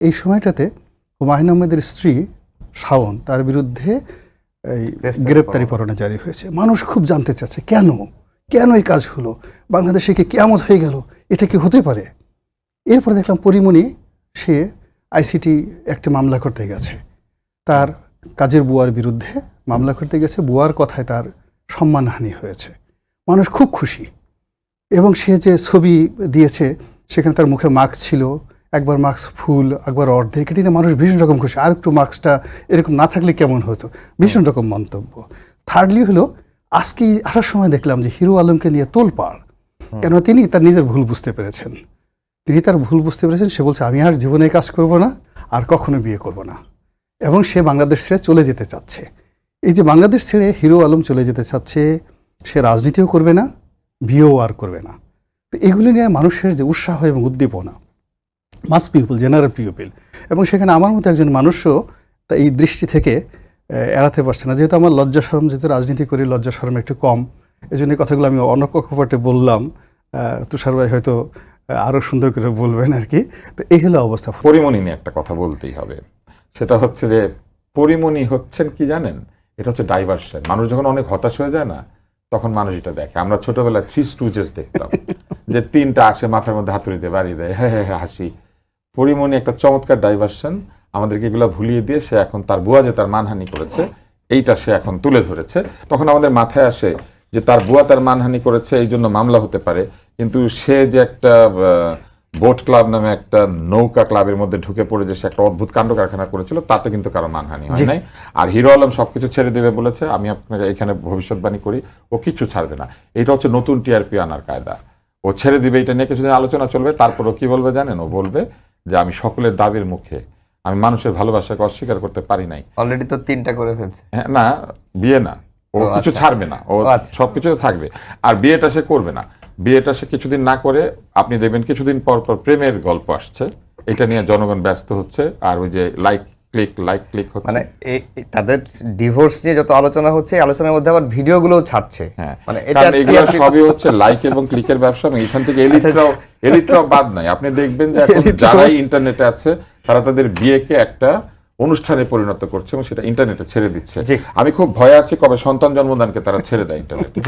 এই সময়টাতে হুমায়ুন আহমেদের স্ত্রী শাওন তার বিরুদ্ধে এই গ্রেপ্তারি পরোয়ানা জারি হয়েছে। মানুষ খুব জানতে চাচ্ছে কেন এই কাজ হলো, বাংলাদেশে কি কিয়ামত হয়ে গেল, এটা কি হতে পারে? এরপরে দেখলাম পরিমণি সে আইসিটি একটা মামলা করতে গেছে, তার কাজের বুয়ার বিরুদ্ধে মামলা করতে গেছে, বুয়ার কথায় তার সম্মানহানি হয়েছে। মানুষ খুব খুশি, এবং সে যে ছবি দিয়েছে সেখানে তার মুখে মাস্ক ছিল, একবার মাস্ক ফুল, একবার অর্ধেক, এটি নিয়ে মানুষ ভীষণ রকম খুশি। আর একটু মাস্কটা এরকম না থাকলে কেমন হতো, ভীষণ রকম মন্তব্য। থার্ডলি হলো আজকে আসার সময় দেখলাম যে হিরো আলমকে নিয়ে তোলপাড়, কেন তিনি তার নিজের ভুল বুঝতে পেরেছেন। সে বলছে আমি আর জীবনে কাজ করব না, আর কখনো বিয়ে করব না, এবং সে বাংলাদেশ ছেড়ে চলে যেতে চাচ্ছে। এই যে বাংলাদেশ ছেড়ে হিরো আলম চলে যেতে চাচ্ছে, সে রাজনীতিও করবে না, বিয়েও আর করবে না। তো এগুলি নিয়ে মানুষের যে উৎসাহ এবং উদ্দীপনা, মাস পিপল, জেনারেল পিপল, এবং সেখানে আমার মতো একজন মানুষও তা এই দৃষ্টি থেকে এড়াতে পারছে না। যেহেতু আমার লজ্জা শরম, যেহেতু রাজনীতি করি, লজ্জা শরম একটু কম, এই জন্য কথাগুলো আমি অনকপটে বললাম। তুষার ভাই হয়তো আরও সুন্দর করে বলবেন আর কি। তো এই হলো অবস্থা। পরিমণি নিয়ে একটা কথা বলতেই হবে, সেটা হচ্ছে যে পরিমণি হচ্ছেন কি জানেন, এটা হচ্ছে ডাইভার্সন। মানুষ যখন অনেক হতাশ হয়ে যায় না, তখন মানুষ এটা দেখে। আমরা ছোটবেলায় থ্রি স্টুজেস দেখতাম, যে তিনটা আসে মাথার মধ্যে হাতুড়িতে বাড়ি দেয়, হ্যাঁ হ্যাঁ হাসি। পরিমণি একটা চমৎকার ডাইভার্সন, আমাদেরকে এগুলো ভুলিয়ে দিয়ে সে এখন তার বুয়া যে তার মানহানি করেছে এইটা সে এখন তুলে ধরেছে। তখন আমাদের মাথায় আসে যে তার বুয়া তার মানহানি করেছে, এই জন্য মামলা হতে পারে, কিন্তু সে যে একটা বোট ক্লাব নামে একটা নৌকা ক্লাবের মধ্যে ঢুকে পড়ে যে সে একটা অদ্ভুত কাণ্ড কারখানা করেছিল, তাতে কিন্তু কারো মানহানি হয় নাই। আর হিরো আলম সবকিছু ছেড়ে দেবে বলেছে, আমি আপনাকে এখানে ভবিষ্যৎবাণী করি, ও কিছু ছাড়বে না। এটা হচ্ছে নতুন টিআরপি আনার কায়দা। ও ছেড়ে দিবে, এটা নিয়ে কিছুদিন আলোচনা চলবে, তারপর ও কি বলবে জানেন? ও বলবে যে আমি সকলের দাবির মুখে আমি মানুষের ভালোবাসাকে অস্বীকার করতে পারি নাই। অলরেডি তো 3টা করে ফেলছে। হ্যাঁ, না বিয়ে না, ও কিছু ছাড়বে না, ও সবকিছু থাকবে। আর বিয়েটা সে করবে না, বিয়েটা সে কিছুদিন না করে আপনি দেখবেন কিছুদিন পর পর প্রেমের গল্প আসছে, এটা নিয়ে জনগণ ব্যস্ত হচ্ছে। আর ওই যে লাইক ক্লিক হচ্ছে, মানে তাদের ডিভোর্স নিয়ে যত আলোচনা হচ্ছে, আলোচনার মধ্যে আবার ভিডিওগুলোও ছাড়ছে। হ্যাঁ, মানে এগুলো সবই হচ্ছে লাইক এবং ক্লিকের ব্যবসা। এবং এখান থেকে এলিটরাও বাদ নাই। আপনি দেখবেন যে এখন যারাই ইন্টারনেটে আছে তারা তাদের বিয়েকে একটা অনুষ্ঠানে পরিণত করছে এবং সেটা ইন্টারনেটে ছেড়ে দিচ্ছে। আমি খুব ভয় আছি কবে সন্তান জন্মদানকে তারা ছেড়ে দেয় ইন্টারনেটে।